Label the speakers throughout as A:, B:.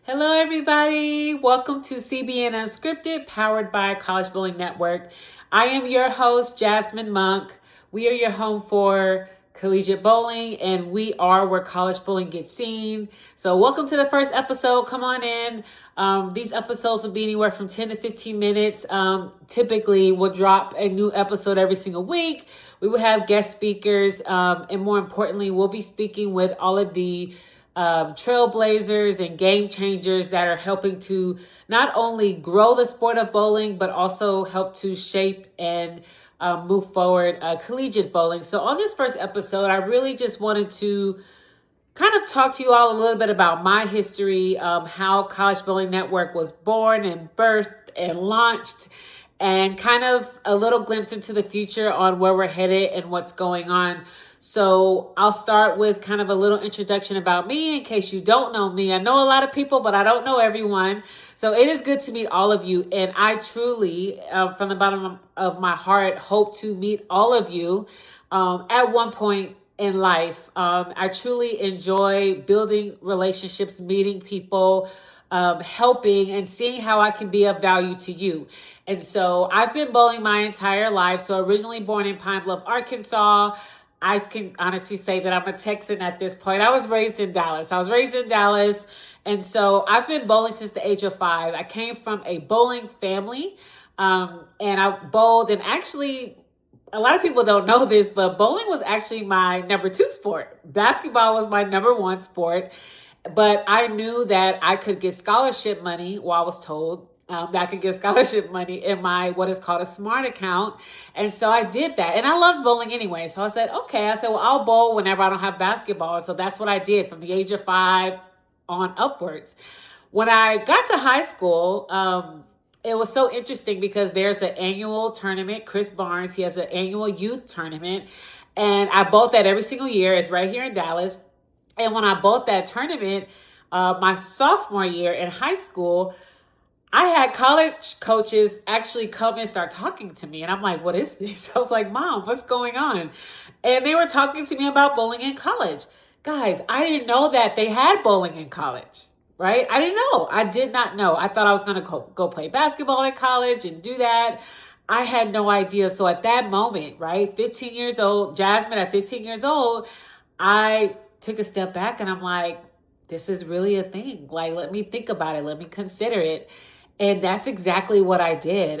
A: Hello, everybody. Welcome to CBN Unscripted, powered by College Bowling Network. I am your host, Jasmine Monk. We are your home for collegiate bowling, and we are where college bowling gets seen. So welcome to the first episode. Come on in. These episodes will be anywhere from 10 to 15 minutes. Typically, we'll drop a new episode every single week. We will have guest speakers, and more importantly, we'll be speaking with all of the trailblazers and game changers that are helping to not only grow the sport of bowling, but also help to shape and move forward collegiate bowling. So on this first episode, I really just wanted to kind of talk to you all a little bit about my history, how College Bowling Network was born and birthed and launched, and kind of a little glimpse into the future on where we're headed and what's going on. So I'll start with kind of a little introduction about me in case you don't know me. I know a lot of people, but I don't know everyone. So it is good to meet all of you. And I truly, from the bottom of my heart, hope to meet all of you at one point in life. I truly enjoy building relationships, meeting people, helping and seeing how I can be of value to you. And so I've been bowling my entire life. So originally born in Pine Bluff, Arkansas. I can honestly say that I'm a Texan at this point. I was raised in Dallas. And so I've been bowling since the age of 5. I came from a bowling family, and I bowled. And actually, a lot of people don't know this, but bowling was actually my number 2 sport. Basketball was my number 1 sport. But I knew that I could get scholarship money, I was told that I could get scholarship money in my what is called a SMART account. And so I did that. And I loved bowling anyway. So I said, okay. Well, I'll bowl whenever I don't have basketball. So that's what I did from the age of 5 on upwards. When I got to high school, it was so interesting because there's an annual tournament. Chris Barnes, he has an annual youth tournament. And I bowled that every single year. It's right here in Dallas. And when I bowled that tournament, my sophomore year in high school, I had college coaches actually come and start talking to me. And I'm like, what is this? I was like, Mom, what's going on? And they were talking to me about bowling in college. Guys, I didn't know that they had bowling in college, right? I didn't know. I did not know. I thought I was going to go play basketball in college and do that. I had no idea. So at that moment, right, 15 years old, Jasmine at 15 years old, I took a step back and I'm like, this is really a thing. Like, let me think about it. Let me consider it. And that's exactly what I did.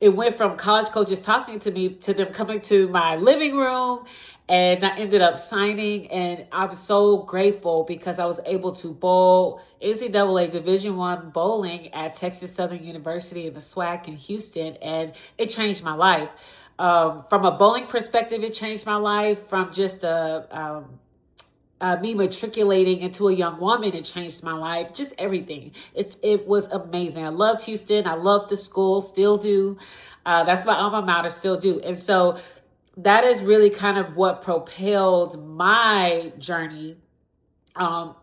A: It went from college coaches talking to me to them coming to my living room, and I ended up signing. And I'm so grateful because I was able to bowl NCAA Division I bowling at Texas Southern University in the SWAC in Houston, and it changed my life. From a bowling perspective, it changed my life. From just me matriculating into a young woman, it changed my life. Just everything. It was amazing. I loved Houston. I loved the school, still do. That's my alma mater, still do. And so that is really kind of what propelled my journey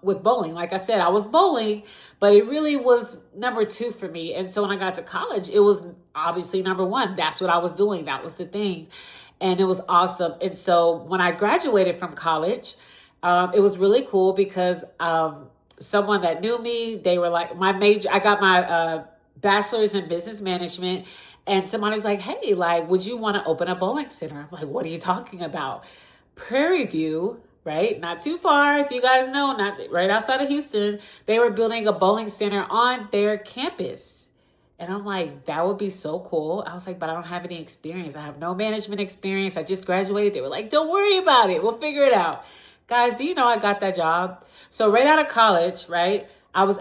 A: with bowling. Like I said, I was bowling, but it really was number 2 for me. And so when I got to college, it was obviously number 1. That's what I was doing. That was the thing. And it was awesome. And so when I graduated from college, it was really cool because someone that knew me, they were like, I got my bachelor's in business management, and somebody was like, hey, like, would you want to open a bowling center? I'm like, what are you talking about? Prairie View, right? Not too far, if you guys know, not right outside of Houston. They were building a bowling center on their campus. And I'm like, that would be so cool. I was like, but I don't have any experience. I have no management experience. I just graduated. They were like, don't worry about it. We'll figure it out. Guys, do you know I got that job? So right out of college, right, I was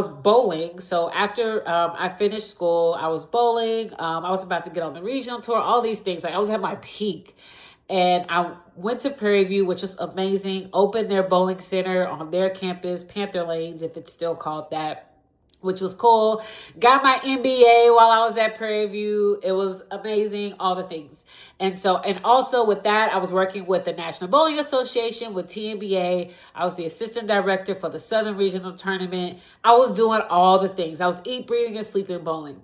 A: bowling. So after I finished school, I was bowling. I was about to get on the regional tour, all these things. Like, I was at my peak. And I went to Prairie View, which was amazing, opened their bowling center on their campus, Panther Lanes, if it's still called that, which was cool. Got my MBA while I was at Prairie View. It was amazing, all the things. And also with that, I was working with the National Bowling Association with TNBA. I was the assistant director for the Southern Regional Tournament. I was doing all the things. I was eat, breathing, and sleeping bowling.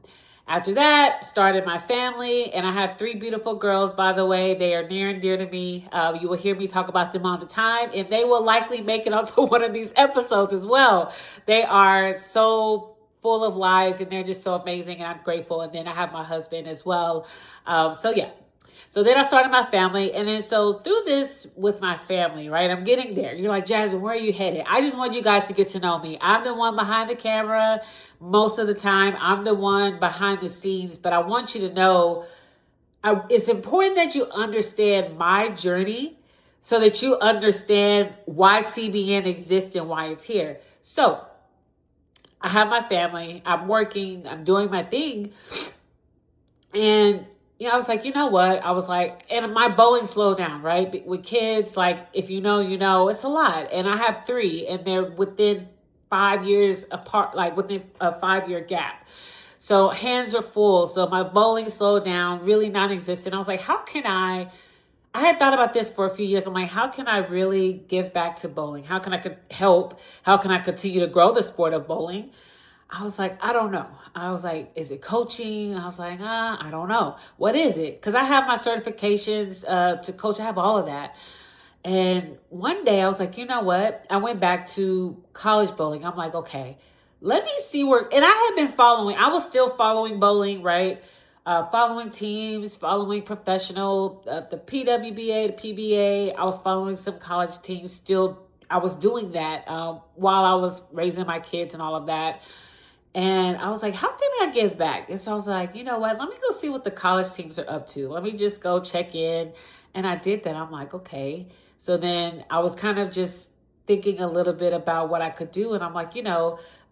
A: After that, started my family, and I have three beautiful girls, by the way. They are near and dear to me. You will hear me talk about them all the time, and they will likely make it onto one of these episodes as well. They are so full of life, and they're just so amazing, and I'm grateful. And then I have my husband as well. Yeah. So then I started my family, and then so through this with my family, right? I'm getting there. You're like, Jasmine, where are you headed? I just want you guys to get to know me. I'm the one behind the camera most of the time. I'm the one behind the scenes, but I want you to know it's important that you understand my journey so that you understand why CBN exists and why it's here. So I have my family. I'm working. I'm doing my thing. And I was like, you know what? I was like, and my bowling slowed down, right? With kids, like, if you know, it's a lot. And I have three, and they're within 5 years apart, like within a 5-year gap. So hands are full. So my bowling slowed down, really non-existent. I was like, how can I had thought about this for a few years. I'm like, how can I really give back to bowling? How can I help? How can I continue to grow the sport of bowling? I was like, I don't know. I was like, is it coaching? I was like, I don't know. What is it? Because I have my certifications to coach. I have all of that. And one day I was like, you know what? I went back to college bowling. I'm like, okay, let me see where, and I had been following, I was still following bowling, right? Following teams, following professional, the PWBA, the PBA. I was following some college teams still. I was doing that while I was raising my kids and all of that. And I was like, how can I give back? And so I was like, you know what? Let me go see what the college teams are up to. Let me just go check in. And I did that. I'm like, okay. So then I was kind of just thinking a little bit about what I could do. And I'm like,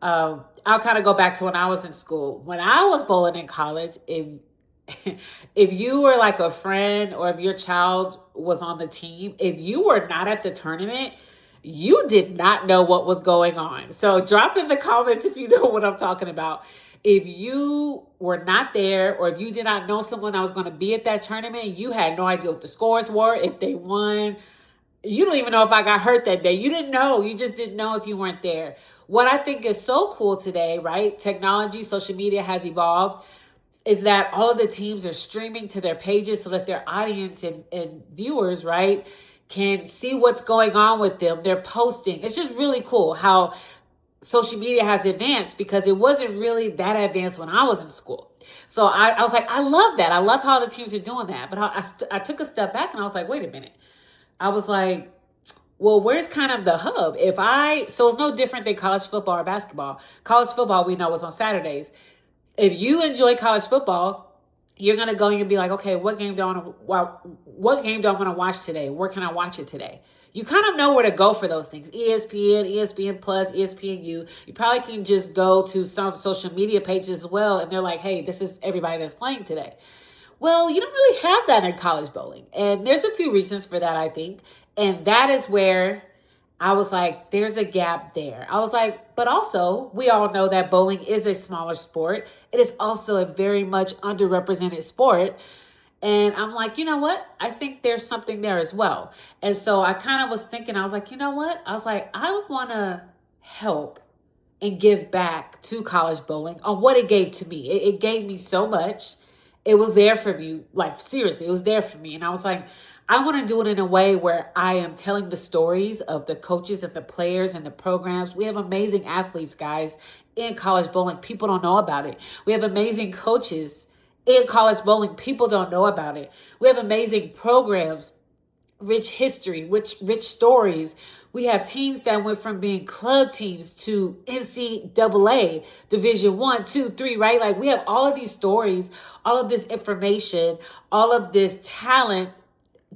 A: I'll kind of go back to when I was in school. When I was bowling in college, if you were like a friend or if your child was on the team, if you were not at the tournament, you did not know what was going on. So drop in the comments if you know what I'm talking about. If you were not there or if you did not know someone that was going to be at that tournament, you had no idea what the scores were, if they won. You don't even know if I got hurt that day. You didn't know. You just didn't know if you weren't there. What I think is so cool today, right? Technology, social media has evolved, is that all of the teams are streaming to their pages so that their audience and viewers, right, can see what's going on with them. They're posting. It's just really cool how social media has advanced, because it wasn't really that advanced when I was in school. So I was like, I love that. I love how the teams are doing that. But I took a step back and I was like, wait a minute. I was like, well, where's kind of the hub? So it's no different than college football or basketball. College football, we know, is on Saturdays. If you enjoy college football, you're going to go and you'll be like, okay, what game do I want to watch today? Where can I watch it today? You kind of know where to go for those things. ESPN, ESPN Plus, ESPNU. You probably can just go to some social media pages as well. And they're like, hey, this is everybody that's playing today. Well, you don't really have that in college bowling. And there's a few reasons for that, I think. And that is where I was like, there's a gap there. I was like, but also, we all know that bowling is a smaller sport. It is also a very much underrepresented sport. And I'm like, you know what? I think there's something there as well. And so I kind of was thinking, I was like, you know what? I was like, I want to help and give back to college bowling on what it gave to me. It gave me so much. It was there for me. Like, seriously, it was there for me. And I was like, I want to do it in a way where I am telling the stories of the coaches and the players and the programs. We have amazing athletes, guys, in college bowling. People don't know about it. We have amazing coaches in college bowling. People don't know about it. We have amazing programs, rich history, rich stories. We have teams that went from being club teams to NCAA, Division 1, 2, 3, right? Like, we have all of these stories, all of this information, all of this talent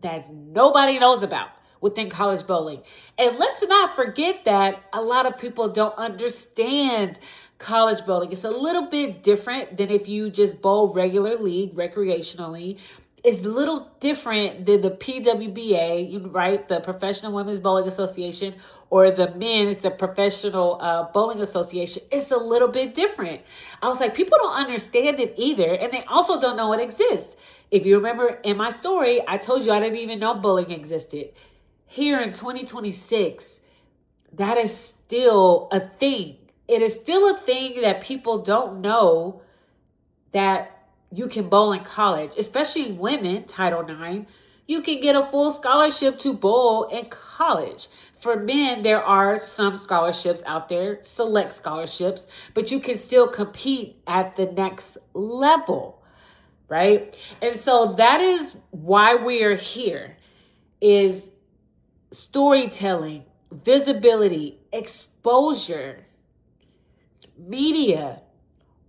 A: that nobody knows about within college bowling. And let's not forget that a lot of people don't understand college bowling. It's a little bit different than if you just bowl regular league, recreationally. It's a little different than the PWBA, right? The Professional Women's Bowling Association, or the Professional Bowling Association. It's a little bit different. I was like, people don't understand it either. And they also don't know it exists. If you remember in my story, I told you I didn't even know bowling existed. Here in 2026, that is still a thing. It is still a thing that people don't know that you can bowl in college, especially women, Title IX. You can get a full scholarship to bowl in college. For men, there are some scholarships out there, select scholarships, but you can still compete at the next level, right? And so that is why we are here, is storytelling, visibility, exposure, media,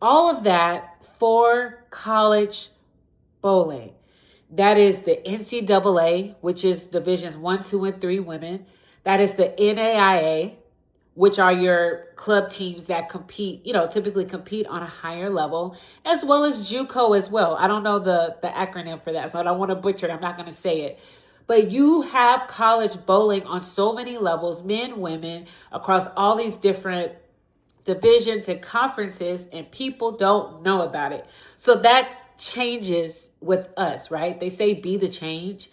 A: all of that for college bowling. That is the NCAA, which is divisions 1, 2, and 3 women. That is the NAIA, which are your club teams that compete, typically compete on a higher level, as well as JUCO as well. I don't know the acronym for that, so I don't want to butcher it. I'm not going to say it. But you have college bowling on so many levels, men, women, across all these different divisions and conferences, and people don't know about it. So that changes with us, right? They say be the change.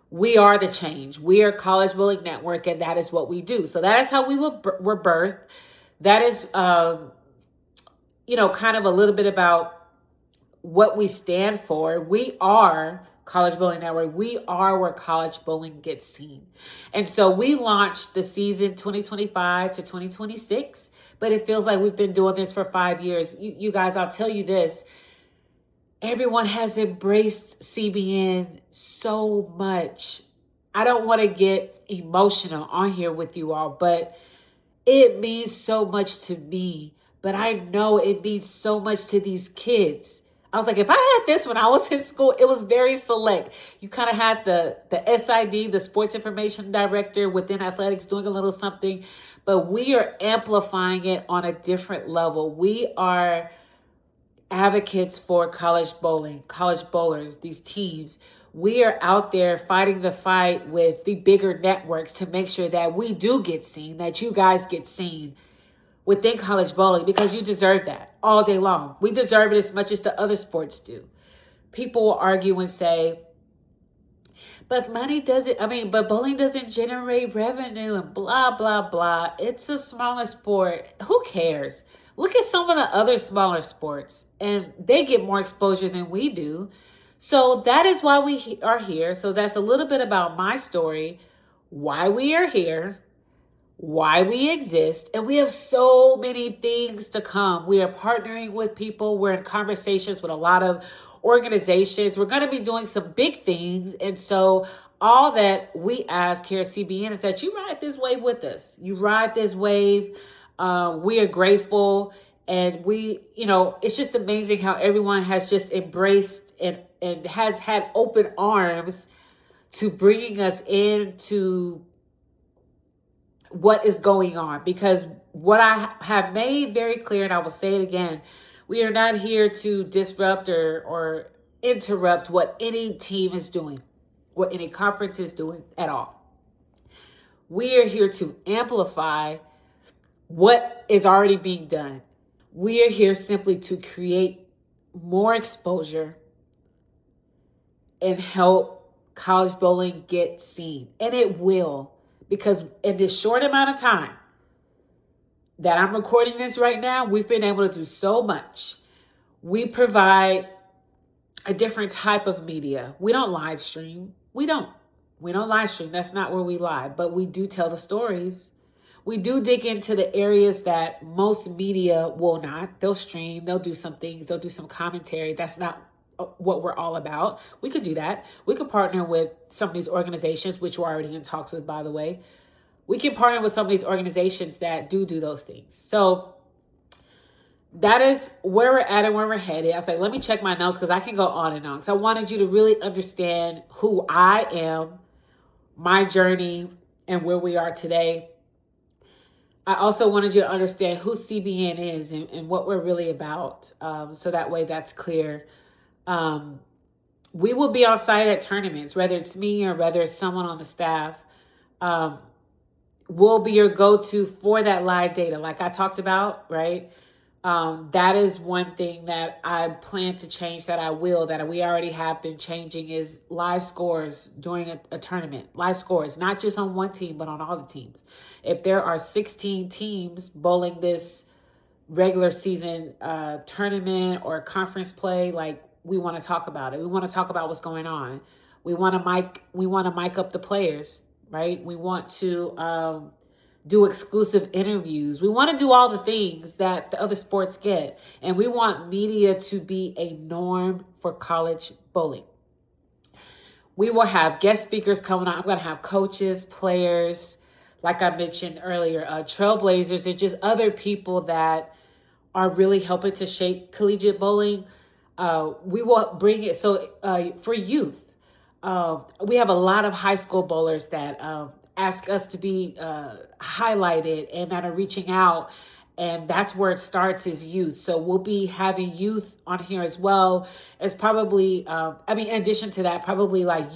A: We are the change. We are College Bowling Network, and that is what we do. So that is how we were birthed. That is, kind of a little bit about what we stand for. We are College Bowling Network. We are where college bowling gets seen. And so we launched the season 2025 to 2026, but it feels like we've been doing this for 5 years. You guys, I'll tell you this. Everyone has embraced CBN so much. I don't want to get emotional on here with you all, but it means so much to me. But I know it means so much to these kids. I was like, if I had this when I was in school, it was very select. You kind of had the SID, the Sports Information Director within athletics, doing a little something. But we are amplifying it on a different level. We are advocates for college bowling, college bowlers, these teams. We are out there fighting the fight with the bigger networks to make sure that we do get seen, that you guys get seen within college bowling, because you deserve that all day long. We deserve it as much as the other sports do. People will argue and say, but bowling doesn't generate revenue and blah, blah, blah. It's a smaller sport. Who cares? Look at some of the other smaller sports, and they get more exposure than we do. So that is why we are here. So that's a little bit about my story, why we are here, why we exist, and we have so many things to come. We are partnering with people. We're in conversations with a lot of organizations. We're going to be doing some big things. And so all that we ask here at CBN is that you ride this wave with us. You ride this wave. We are grateful, and it's just amazing how everyone has just embraced and has had open arms to bringing us into what is going on. Because what I have made very clear, and I will say it again, we are not here to disrupt or interrupt what any team is doing, what any conference is doing at all. We are here to amplify what is already being done. We are here simply to create more exposure and help college bowling get seen. And it will, because in this short amount of time that I'm recording this right now, we've been able to do so much. We provide a different type of media. We don't live stream. We don't live stream. That's not where we live, but we do tell the stories. We do dig into the areas that most media will not. They'll stream, they'll do some things, they'll do some commentary. That's not what we're all about. We could do that. We could partner with some of these organizations, which we're already in talks with, by the way. We can partner with some of these organizations that do those things. So that is where we're at and where we're headed. I was like, let me check my notes because I can go on and on. Because I wanted you to really understand who I am, my journey, and where we are today. I also wanted you to understand who CBN is and what we're really about. So that way that's clear. We will be on site at tournaments, whether it's me or whether it's someone on the staff. We'll be your go-to for that live data, like I talked about, right? That is one thing that I plan to change, that we already have been changing, is live scores during a tournament. Live scores, not just on one team, but on all the teams. If there are 16 teams bowling this regular season tournament or conference play, like we want to talk about it. We want to talk about what's going on. We want to mic up the players, right? We want to do exclusive interviews. We want to do all the things that the other sports get. And we want media to be a norm for college bowling. We will have guest speakers coming on. I'm going to have coaches, players, like I mentioned earlier, trailblazers, and just other people that are really helping to shape collegiate bowling. We will bring it. So for youth, we have a lot of high school bowlers that ask us to be highlighted and that are reaching out. And that's where it starts, is youth. So we'll be having youth on here as well as probably, in addition to that, probably like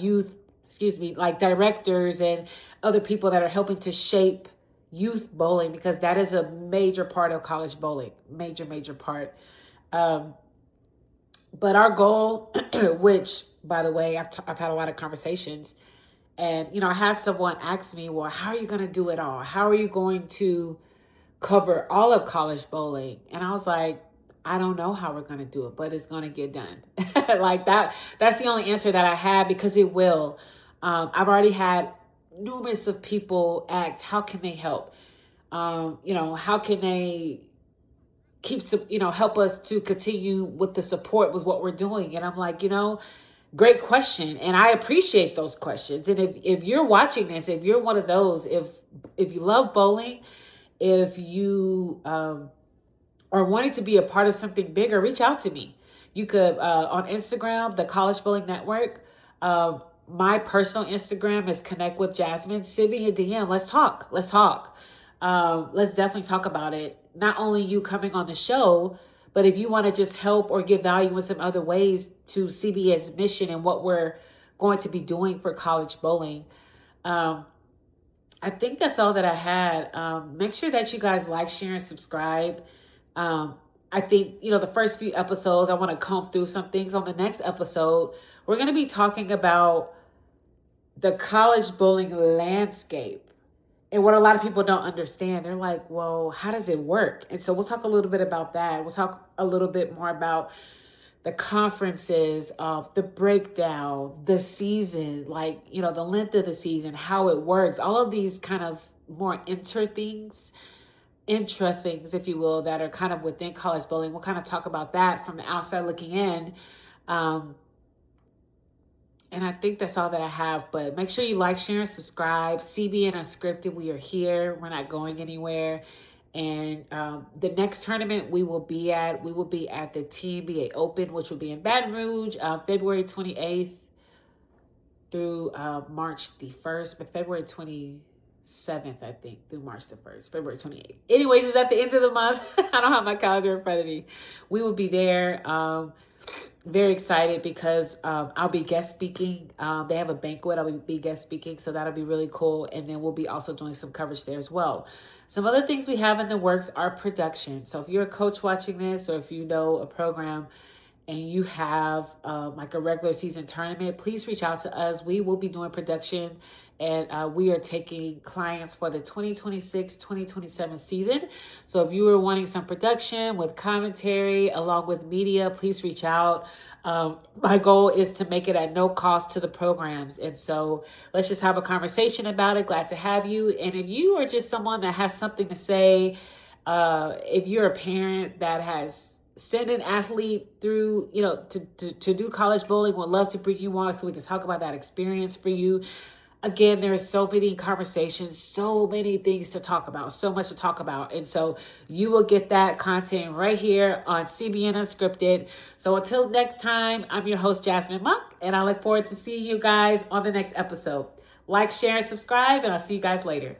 A: like directors and other people that are helping to shape youth bowling, because that is a major part of college bowling, major part. But our goal, which, by the way, I've had a lot of conversations, and, I had someone ask me, well, how are you going to do it all? How are you going to cover all of college bowling? And I was like, I don't know how we're going to do it, but it's going to get done. Like that's the only answer that I had, because it will. I've already had numerous of people ask, how can they help? How can they help us to continue with the support with what we're doing? And I'm like, great question. And I appreciate those questions. And if you're watching this, if you're one of those, if you love bowling, if you are wanting to be a part of something bigger, reach out to me. You could, on Instagram, the College Bowling Network. My personal Instagram is Connect with Jasmine. Send me a DM. Let's talk. Let's definitely talk about it. Not only you coming on the show, but if you want to just help or give value in some other ways to CBN's mission and what we're going to be doing for college bowling. I think that's all that I had. Make sure that you guys like, share, and subscribe. I think, the first few episodes, I want to comb through some things. On the next episode, we're going to be talking about the college bowling landscape. And what a lot of people don't understand, they're like, well, how does it work? And so we'll talk a little bit about that. We'll talk a little bit more about the conferences, the breakdown, the season, the length of the season, how it works, all of these kind of more intra things, if you will, that are kind of within college bowling. We'll kind of talk about that from the outside looking in. And I think that's all that I have. But make sure you like, share, and subscribe. CBN Unscripted, we are here. We're not going anywhere. And the next tournament we will be at the TNBA Open, which will be in Baton Rouge, February 28th through March the 1st. But February 27th, I think, through March the 1st. February 28th. Anyways, it's at the end of the month. I don't have my calendar in front of me. We will be there. Very excited because I'll be guest speaking. They have a banquet. I'll be guest speaking, so that'll be really cool. And then we'll be also doing some coverage there as well. Some other things we have in the works are production. So if you're a coach watching this, or if you know a program and you have like a regular season tournament, please reach out to us. We will be doing production, and we are taking clients for the 2026-2027 season. So if you are wanting some production with commentary along with media, please reach out. My goal is to make it at no cost to the programs. And so let's just have a conversation about it. Glad to have you. And if you are just someone that has something to say, if you're a parent that has sent an athlete through, to do college bowling, would love to bring you on so we can talk about that experience for you. Again, there are so many conversations, so many things to talk about, so much to talk about. And so you will get that content right here on CBN Unscripted. So until next time, I'm your host, Jasmine Monk, and I look forward to seeing you guys on the next episode. Like, share, and subscribe, and I'll see you guys later.